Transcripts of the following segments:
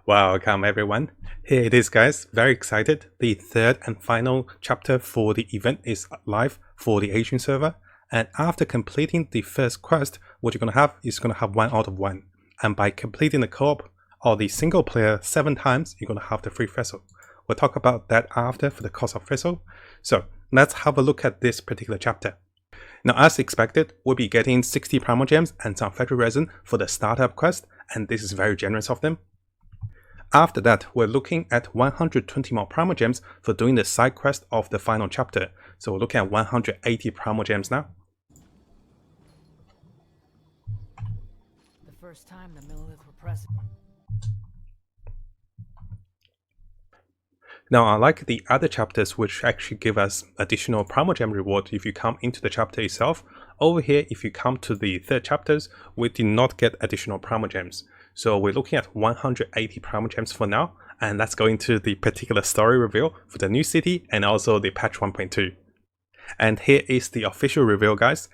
Welcome everyone. Here it is guys, very excited. The third and final chapter for the event is live for the Asian server. And after completing the first quest, what you're going to have is going to have 1 out of 1. And by completing the co-op or the single player 7 times, you're going to have the free vessel. We'll talk about that after for the cost of vessel. So let's have a look at this particular chapter. Now as expected, we'll be getting 60 Primogems and some factory resin for the startup quest, and this is very generous of them. After that, we're looking at 120 more Primogems for doing the side quest of the final chapter. So we're looking at 180 Primogems now. The first time the Millilith were present. Now, unlike the other chapters which actually give us additional Primogem reward if you come into the chapter itself, over here if you come to the third chapters, we did not get additional Primogems. So we're looking at 180 Primogems for now, and let's go into the particular story reveal for the new city and also the patch 1.2. And here is the official reveal guys.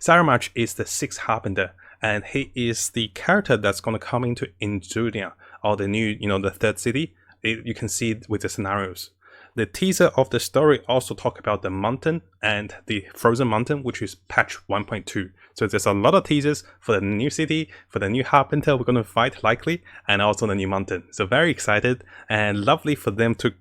Saramach is the 6th Harbinger, and he is the character that's going to come into Injunia, or the new, the third city. You can see it with the scenarios. The teaser of the story also talk about the mountain and the frozen mountain, which is patch 1.2. So there's a lot of teasers for the new city, for the new Harbinger we're going to fight likely, and also the new mountain. So very excited and lovely for them to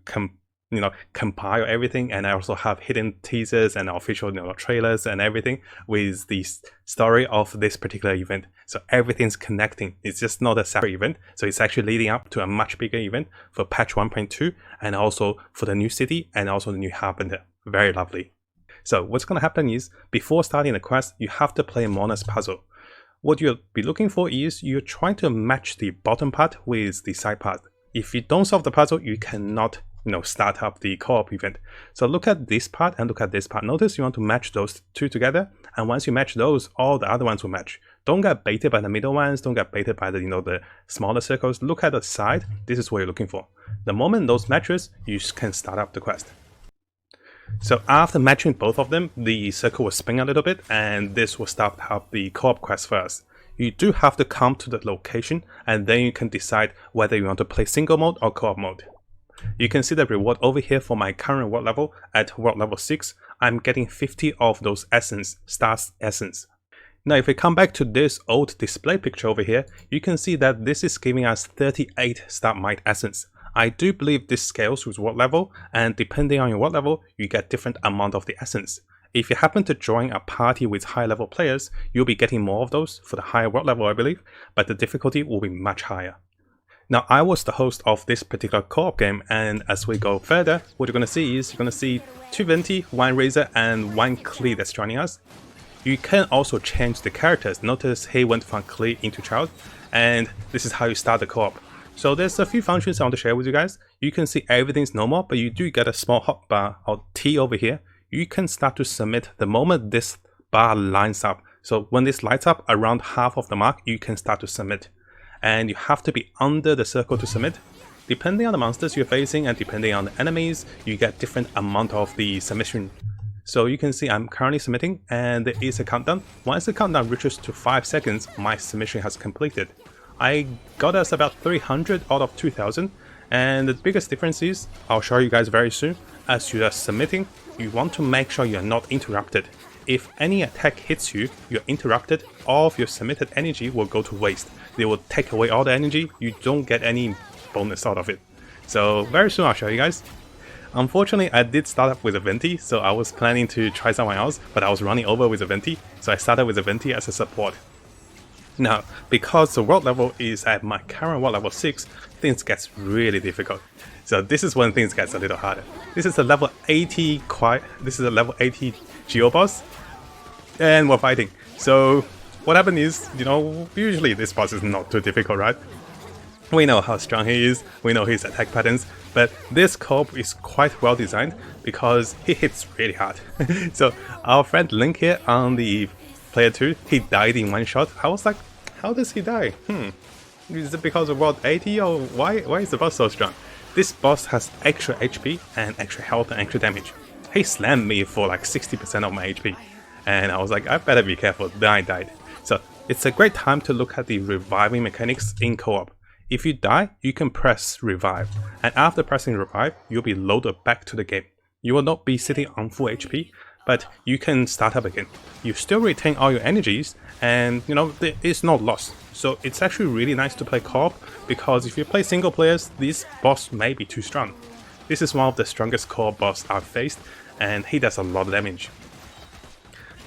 compile everything, and I also have hidden teasers and official trailers and everything with the story of this particular event. So everything's connecting. It's just not a separate event, so it's actually leading up to a much bigger event for patch 1.2 and also for the new city and also the new Harbinger. Very lovely. So what's going to happen is, before starting the quest, you have to play Mona's puzzle. What you'll be looking for is you're trying to match the bottom part with the side part. If you don't solve the puzzle, you cannot start up the co-op event. So look at this part and look at this part. Notice you want to match those two together, and once you match those, all the other ones will match. Don't get baited by the middle ones, don't get baited by the the smaller circles. Look at the side. This is what you're looking for. The moment those matches, you can start up the quest. So after matching both of them, the circle will spin a little bit, and this will start up the co-op quest first. You do have to come to the location, and then you can decide whether you want to play single mode or co-op mode. You can see the reward over here for my current reward level. At reward level 6, I'm getting 50 of those essence, stars essence. Now if we come back to this old display picture over here, you can see that this is giving us 38 star might essence. I do believe this scales with reward level, and depending on your reward level, you get different amount of the essence. If you happen to join a party with high level players, you'll be getting more of those for the higher reward level I believe, but the difficulty will be much higher. Now, I was the host of this particular co-op game, and as we go further, what you're going to see is you're going to see 2 Venti, 1 Razor, and 1 Klee that's joining us. You can also change the characters. Notice he went from Klee into Child, and this is how you start the co-op. So there's a few functions I want to share with you guys. You can see everything's normal, but you do get a small hotbar or T over here. You can start to submit the moment this bar lines up. So when this lights up around half of the mark, you can start to submit. And you have to be under the circle to submit. Depending on the monsters you're facing and depending on the enemies, you get different amount of the submission. So you can see I'm currently submitting, and there is a countdown. Once the countdown reaches to 5 seconds, my submission has completed. I got us about 300 out of 2000, and the biggest difference is, I'll show you guys very soon, as you are submitting, you want to make sure you're not interrupted. If any attack hits you, you're interrupted, all of your submitted energy will go to waste. They will take away all the energy, you don't get any bonus out of it. So very soon I'll show you guys. Unfortunately, I did start up with a Venti, so I was planning to try someone else, but I was running over with a Venti, so I started with a Venti as a support. Now, because the world level is at my current world level 6, things gets really difficult. So this is when things gets a little harder. This is a level 80 Geo boss, and we're fighting. So what happened is, usually this boss is not too difficult, right? We know how strong he is, we know his attack patterns, but this co-op is quite well designed because he hits really hard. So our friend Link here on the player 2, he died in one shot. I was like, how does he die? Is it because of world 80 or why is the boss so strong? This boss has extra HP and extra health and extra damage. He slammed me for like 60% of my HP. And I was like, I better be careful, then I died. So it's a great time to look at the reviving mechanics in co-op. If you die, you can press revive, and after pressing revive, you'll be loaded back to the game. You will not be sitting on full HP, but you can start up again. You still retain all your energies, and there is no loss. So it's actually really nice to play co-op, because if you play single players, this boss may be too strong. This is one of the strongest co-op boss I've faced, and he does a lot of damage.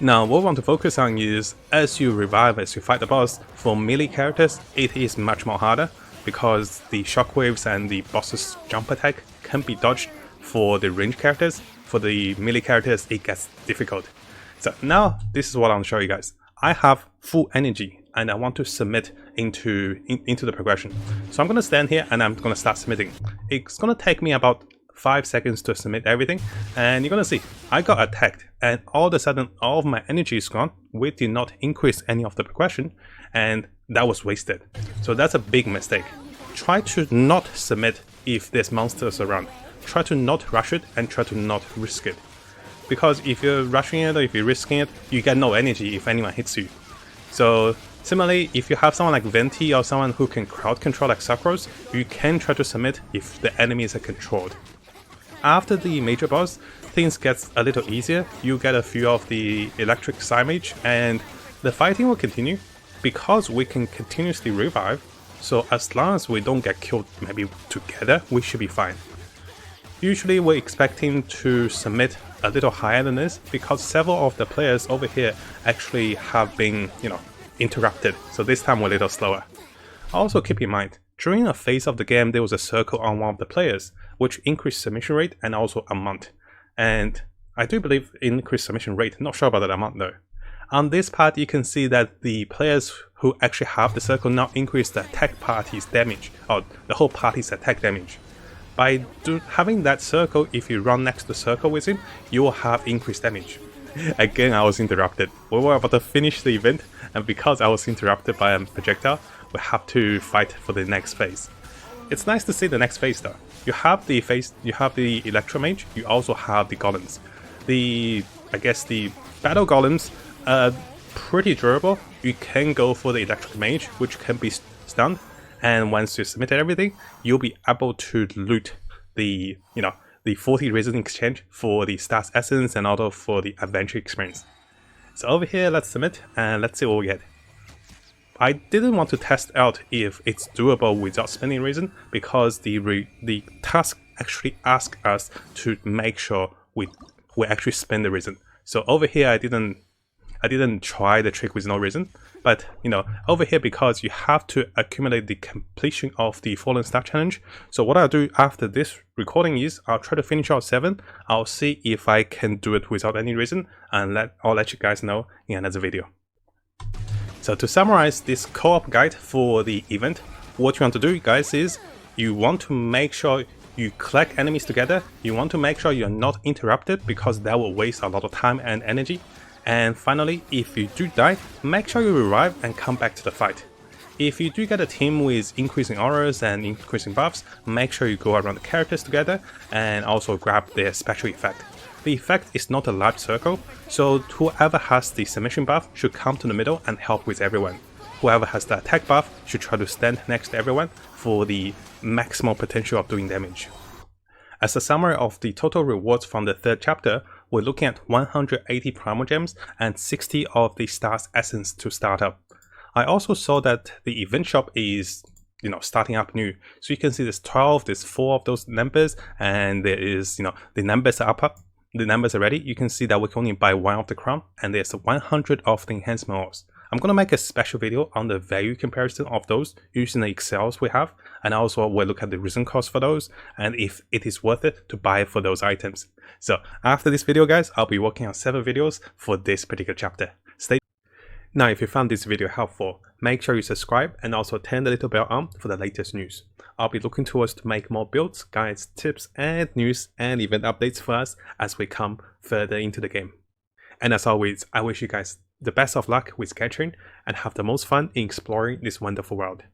Now what we want to focus on is, as you revive, as you fight the boss, for melee characters it is much more harder, because the shockwaves and the boss's jump attack can be dodged for the range characters. For the melee characters it gets difficult. So now this is what I want to show you guys. I have full energy and I want to submit into the progression. So I'm going to stand here and I'm going to start submitting. It's going to take me about 5 seconds to submit everything, and you're going to see I got attacked and all of a sudden all of my energy is gone. We did not increase any of the progression, and that was wasted. So that's a big mistake. Try to not submit if there's monsters around. Try to not rush it and try to not risk it. Because if you're rushing it or if you're risking it, you get no energy if anyone hits you. So similarly, if you have someone like Venti or someone who can crowd control like Sakros, you can try to submit if the enemies are controlled. After the major boss, things get a little easier. You get a few of the electric side mage and the fighting will continue because we can continuously revive. So as long as we don't get killed maybe together, we should be fine. Usually we're expecting to submit a little higher than this because several of the players over here actually have been, interrupted. So this time we're a little slower. Also keep in mind, during a phase of the game there was a circle on one of the players which increased submission rate and also amount. And I do believe increased submission rate, not sure about that amount though. On this part you can see that the players who actually have the circle now increase the attack party's damage, or the whole party's attack damage. By having that circle, if you run next to the circle with him, you will have increased damage. Again, I was interrupted. We were about to finish the event, and because I was interrupted by a projectile, we have to fight for the next phase. It's nice to see the next phase though. You have the Electro Mage, you also have the Golems. I guess the Battle Golems are pretty durable. You can go for the Electric Mage, which can be stunned. And once you submit everything, you'll be able to loot the 40 resin exchange for the Stars Essence and also for the Adventure Experience. So over here, let's submit and let's see what we get. I didn't want to test out if it's doable without spending resin because the task actually asks us to make sure we actually spend the resin. So over here, I didn't try the trick with no reason, but over here, because you have to accumulate the completion of the Fallen Star challenge. So what I'll do after this recording is I'll try to finish out 7. I'll see if I can do it without any reason, and I'll let you guys know in another video. So to summarize this co-op guide for the event, what you want to do guys is you want to make sure you collect enemies together. You want to make sure you're not interrupted because that will waste a lot of time and energy. And finally, if you do die, make sure you revive and come back to the fight. If you do get a team with increasing auras and increasing buffs, make sure you go around the characters together and also grab their special effect. The effect is not a large circle, so whoever has the submission buff should come to the middle and help with everyone. Whoever has the attack buff should try to stand next to everyone for the maximal potential of doing damage. As a summary of the total rewards from the 3rd chapter, we're looking at 180 Primogems and 60 of the Stars Essence to start up. I also saw that the event shop is starting up new. So you can see there's 12, there's 4 of those numbers, and there is, the numbers are up. The numbers are ready. You can see that we can only buy 1 of the crown, and there's 100 of the enhancement ores. I'm going to make a special video on the value comparison of those using the Excels we have, and also we'll look at the resin cost for those and if it is worth it to buy for those items. So after this video guys, I'll be working on 7 videos for this particular chapter. Now if you found this video helpful, make sure you subscribe and also turn the little bell on for the latest news. I'll be looking towards to make more builds, guides, tips and news and event updates for us as we come further into the game. And as always, I wish you guys the best of luck with Genshin and have the most fun in exploring this wonderful world.